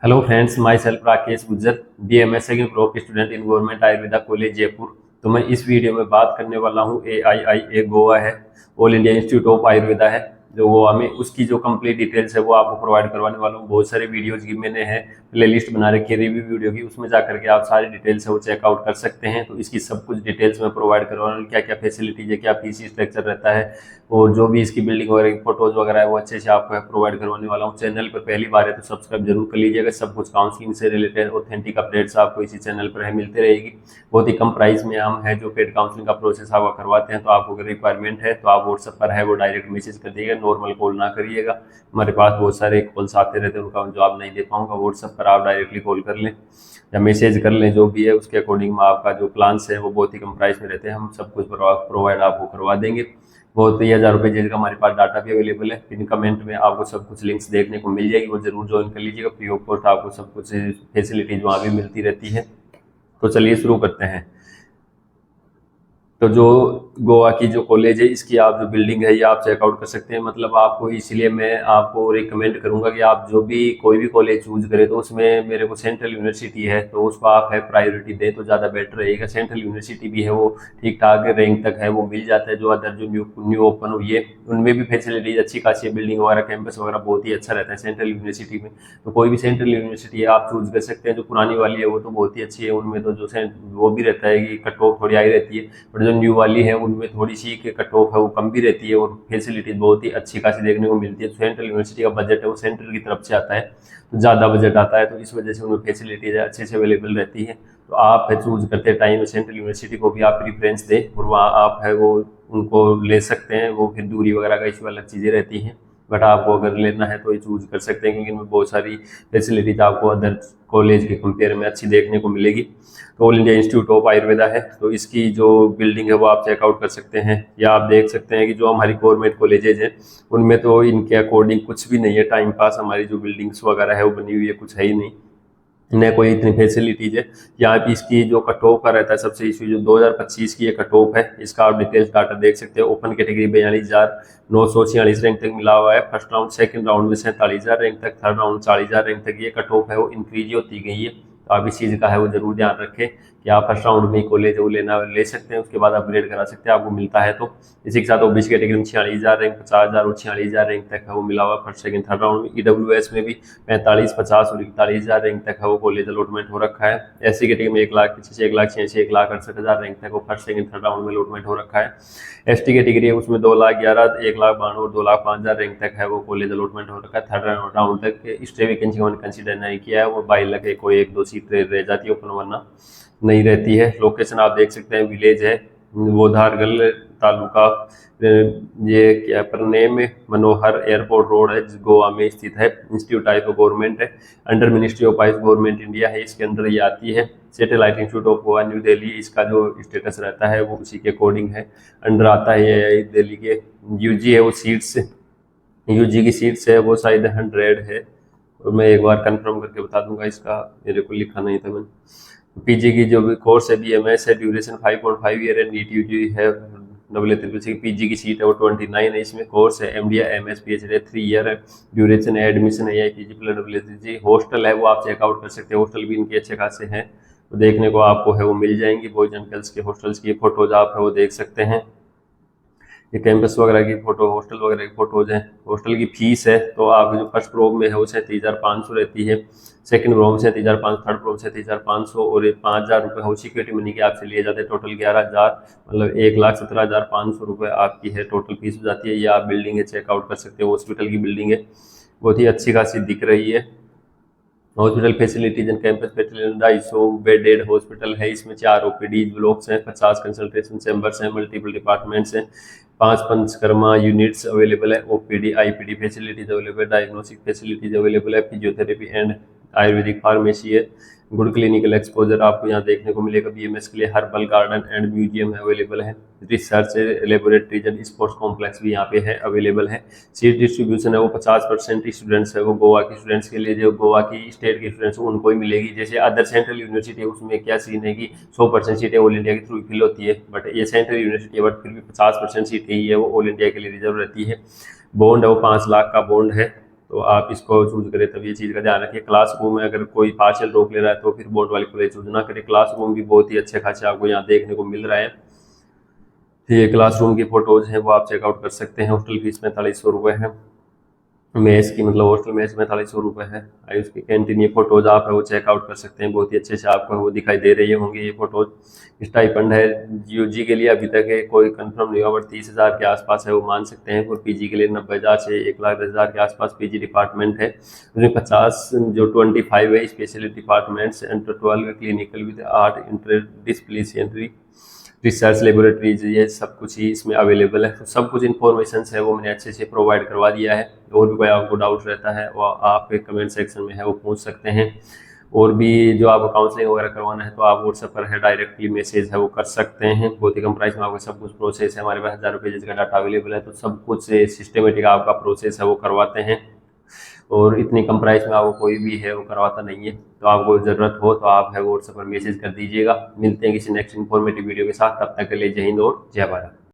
Hello friends, myself Rakesh Gujjar, BMS second prof के student in government Ayurveda college Jaipur. तो मैं इस वीडियो में बात करने वाला हूँ AIIA गोवा है, all India institute of Ayurveda है जो गोवा में, उसकी जो कंप्लीट डिटेल्स है वो आपको प्रोवाइड करवाने वाला हूँ। बहुत सारे वीडियोज की मैंने है प्ले लिस्ट बना रखी है रिव्यू वीडियो की, उसमें जा करके आप सारी डिटेल्स है वो चेकआउट कर सकते हैं। तो इसकी सब कुछ डिटेल्स में प्रोवाइड करवाना हूँ, क्या क्या फैसिलिटीज है, क्या फीस स्ट्रक्चर रहता है और जो भी इसकी बिल्डिंग वगैरह की फोटोज वगैरह है वो अच्छे से आपको प्रोवाइड करवाने वाला हूँ। चैनल पर पहली बार है तो सब्सक्राइब जरूर कर लीजिएगा। सब कुछ काउंसलिंग से रिलेटेड ऑथेंटिक अपडेट्स आपको इसी चैनल पर है मिलते रहेगी। बहुत ही कम प्राइस में हम है जो पेड काउंसलिंग का प्रोसेस आपका करवाते हैं। तो आपको अगर रिक्वायरमेंट है तो आप व्हाट्सएप पर है वो डायरेक्ट मैसेज कर दीजिएगा, नॉर्मल कॉल ना करिएगा। हमारे पास बहुत सारे कॉल्स आते रहते हैं, उनका जवाब नहीं दे पाऊंगा। व्हाट्सएप पर आप डायरेक्टली कॉल कर लें या मैसेज कर लें, जो भी है उसके अकॉर्डिंग में आपका जो प्लान्स है वो बहुत ही कम प्राइस में रहते हैं। हम सब कुछ प्रोवाइड आपको करवा देंगे। बहुत ही 1000 रुपये जेल का हमारे पास डाटा भी अवेलेबल है। पिन कमेंट में आपको सब कुछ लिंक्स देखने को मिल जाएगी, वो जरूर ज्वाइन कर लीजिएगा। फ्री ऑफ कॉस्ट आपको सब कुछ फैसिलिटीज वहाँ भी मिलती रहती है। तो चलिए शुरू करते हैं। तो जो गोवा की जो कॉलेज है इसकी आप जो बिल्डिंग है ये आप चेकआउट कर सकते हैं। मतलब आपको इसलिए मैं आपको रिकमेंड करूंगा कि आप जो भी कोई भी कॉलेज चूज करें तो उसमें मेरे को सेंट्रल यूनिवर्सिटी है तो उसको आप है प्रायोरिटी दें तो ज़्यादा बेटर रहेगा। सेंट्रल यूनिवर्सिटी भी है वो ठीक ठाक रैंक तक है वो मिल जाता है। जो अदर जो न्यू ओपन हुई है उनमें भी फैसिलिटीज अच्छी खासी, बिल्डिंग वगैरह कैंपस वगैरह बहुत ही अच्छा रहता है सेंट्रल यूनिवर्सिटी में। तो कोई भी सेंट्रल यूनिवर्सिटी है आप चूज कर सकते हैं। जो पुरानी वाली है वो तो बहुत ही अच्छी है, उनमें तो जो वो भी रहता है कि कट ऑफ थोड़ी आई रहती है, बट जो न्यू वाली है उनमें थोड़ी सी कट ऑफ है वो कम भी रहती है और फैसिलिटीज बहुत ही अच्छी खासी देखने को मिलती है। सेंट्रल यूनिवर्सिटी का बजट है वो सेंट्रल की तरफ से आता है तो ज़्यादा बजट आता है, तो इस वजह से उनमें फैसिलिटीज अच्छे से अवेलेबल रहती है। तो आप है चूज करते टाइम सेंट्रल यूनिवर्सिटी को भी आप प्रीफ्रेंस दें और वहाँ आप है वो उनको ले सकते हैं। वो फिर दूरी वगैरह का इशू अलग चीज़ें रहती हैं, बट आपको अगर लेना है तो ये चूज कर सकते हैं क्योंकि इनमें बहुत सारी फैसिलिटीज आपको अदर कॉलेज के कंपेयर में अच्छी देखने को मिलेगी। तो all India institute of Ayurveda है तो इसकी जो बिल्डिंग है वो आप चेकआउट कर सकते हैं, या आप देख सकते हैं कि जो हमारी गवर्नमेंट कॉलेजेज हैं उनमें तो इनके अकॉर्डिंग कुछ भी नहीं है। टाइम पास हमारी जो बिल्डिंग्स वगैरह है वो बनी हुई है, कुछ है ही नहीं, न कोई इतनी फैसिलिटीज है। यहाँ पे इसकी जो कट ऑफ का रहता है सबसे इशू जो 2025 की ये कट ऑफ है, इसका आप डिटेल्स डाटा देख सकते हैं। ओपन कैटेगरी 42,946 रैंक तक मिला हुआ है। फर्स्ट राउंड सेकंड राउंड में 47,000 रैंक तक, थर्ड राउंड 40,000 रैंक तक ये कट ऑफ है वो इंक्रीज होती गई है। तो आप इस चीज़ का है वो जरूर ध्यान रखें कि आप फर्स्ट राउंड में कॉलेज है वो ले सकते हैं, उसके बाद अपग्रेड करा सकते हैं आपको मिलता है। तो इसी के साथ ओबीसी कैटेगरी में 46,000 रैंक, 50,000 और 46,000 रैंक तक है वो मिला हुआ फर्स्ट सेकंड थर्ड राउंड में। EWS में भी 45, 50 और 41,000 रैंक तक है वो कॉलेज अलॉटमेंट हो रखा है। SC कैटेगरी में 1,85,000, 1,86,000, 1,68,000 रैंक तक वो फर्स्ट सेकंड थर्ड राउंड में अलॉटमेंट हो रखा है। ST कैटेगरी है उसमें 2,11,000, 1,92,000 और 2,05,000 रैंक तक है वो कॉलेज अलॉटमेंट हो रखा है। थर्ड राउंड तक स्टे वैकेंसी को कंसिडर नहीं किया है, वो 22 लाख कोई 1-2 सीट रह जाती है ओपन, वरना नहीं रहती है। लोकेशन आप देख सकते हैं, विलेज है वो धारगल तालुका, ये क्या पर नेम है, मनोहर एयरपोर्ट रोड है, गोवा में स्थित है। इंस्टीट्यूट टाइप ऑफ गवर्नमेंट है, under ministry of Ayush government India है, इसके अंदर ये आती है। Satellite institute of Goa new Delhi, इसका जो स्टेटस रहता है वो उसी के अकॉर्डिंग है, अंडर आता है ये दिल्ली के। यूजी है वो सीट्स, यूजी की सीट्स है वो शायद 100 है, और मैं एक बार कंफर्म करके बता दूंगा, इसका मेरे को लिखा नहीं था मैंने। पीजी की जो भी कोर्स है BMS है, ड्यूरेशन 5.5 ईयर है। नीट यूजी है AACC पीजी की सीट है वो 29 है। इसमें कोर्स है MD MS PhD है, 3 ईयर है। ड्यूरेशन है, एडमिशन है AIPG प्लस AACC। हॉस्टल है वो आप चेकआउट कर सकते हैं, हॉस्टल भी इनके अच्छे खासे हैं तो देखने को आपको है वो मिल जाएंगी। बॉयज एंड गर्ल्स के हॉस्टल्स की फोटोज आप है वो देख सकते हैं। ये कैंपस वगैरह की फोटो, हॉस्टल वगैरह की फोटोज हैं। हॉस्टल की फीस है तो आप जो फर्स्ट फ्लोर में है वो 37,500 रहती है, सेकंड फ्लोर में 37,500, थर्ड फ्लोर में 37,500 और 5,000 रुपये है सिक्योरिटी मनी के आपसे लिए जाते हैं। टोटल 11,000, मतलब 1,17,500 रुपये आपकी है टोटल फीस हो जाती है। ये आप बिल्डिंग है चेकआउट कर सकते हो, हॉस्पिटल की बिल्डिंग है, बहुत ही अच्छी खासी दिख रही है। Hospital facilities and campus facility 250 bedded hospital है। इसमें 4 OPD ब्लॉक्स हैं, 50 कंसल्टेशन चैम्बर्स हैं, मल्टीपल डिपार्टमेंट्स हैं, 5 पंचकर्मा यूनिट्स अवेलेबल है, OPD IPD फैसिलिटीज अवेलेबल है, डायग्नोस्टिक फैसिलिटीज अवेलेबल है, फिजियोथेरेपी एंड आयुर्वेदिक फार्मेसी है। गुड क्लिनिकल एक्सपोजर आपको यहाँ देखने को मिलेगा। BMS के लिए हर्बल गार्डन एंड म्यूजियम है अवेलेबल है। Research laboratories and sports complex भी यहाँ पे है अवेलेबल है। सीट डिस्ट्रीब्यूशन है वो 50% स्टूडेंट्स है वो गोवा के स्टूडेंट्स के लिए, जो गोवा की स्टेट के स्टूडेंट्स उनको ही मिलेगी। जैसे अदर सेंट्रल यूनिवर्सिटी है उसमें क्या सीन है कि 100% सीटें ऑल इंडिया के थ्रू फिल होती है, बट ये सेंट्रल यूनिवर्सिटी है बट फिर भी 50% सीटें ही है वो ऑल इंडिया के लिए रिजर्व रहती है। बॉन्ड है वो 5 लाख का बॉन्ड है। तो आप इसको चूज करें। तब ये चीज़ का ध्यान रखिए। क्लासरूम में अगर कोई पार्शियल रोक ले रहा है तो फिर बोर्ड वाले कॉलेज चूज ना करें। क्लासरूम भी बहुत ही अच्छे खासे आपको यहाँ देखने को मिल रहा है। ये क्लासरूम की फोटोज हैं वो आप चेकआउट कर सकते हैं। हॉस्टल फीस 4500 है। मेस की मतलब हॉस्टल मेस में 4500 है। उसकी कैंटीन, ये फोटोज आप है वो चेकआउट कर सकते हैं। बहुत ही अच्छे से आपको वो दिखाई दे रही होंगे ये फोटोज। स्टाइपेंड है यूजी के लिए अभी तक है कोई कंफर्म नहीं हुआ, बट 30,000 के आसपास है वो मान सकते हैं। और पीजी के लिए 90,000 से 1,10,000 के आसपास पीजी डिपार्टमेंट है। उसमें 50 जो 25 है specially departments and 12 clinical with 8 inter disciplinary research laboratories, ये सब कुछ ही इसमें अवेलेबल है। तो सब कुछ इन्फॉर्मेशन है वो मैंने अच्छे से प्रोवाइड करवा दिया है। और भी कोई आपको डाउट रहता है वो आप कमेंट सेक्शन में है वो पूछ सकते हैं। और भी जो आपको काउंसलिंग वगैरह करवाना है तो आप व्हाट्सएप पर है डायरेक्टली मैसेज है वो कर सकते हैं। बहुत ही कम प्राइस में आपको सब कुछ प्रोसेस है। हमारे पास 1000 पेजेस का डाटा अवेलेबल है, तो सब कुछ सिस्टमेटिक आपका प्रोसेस है वो करवाते हैं। और इतनी कम प्राइस में आपको कोई भी है वो करवाता नहीं है। तो आपको ज़रूरत हो तो आप है व्हाट्सएप पर मैसेज कर दीजिएगा। मिलते हैं किसी नेक्स्ट इन्फॉर्मेटिव वीडियो के साथ। तब तक के लिए जय हिंद और जय भारत।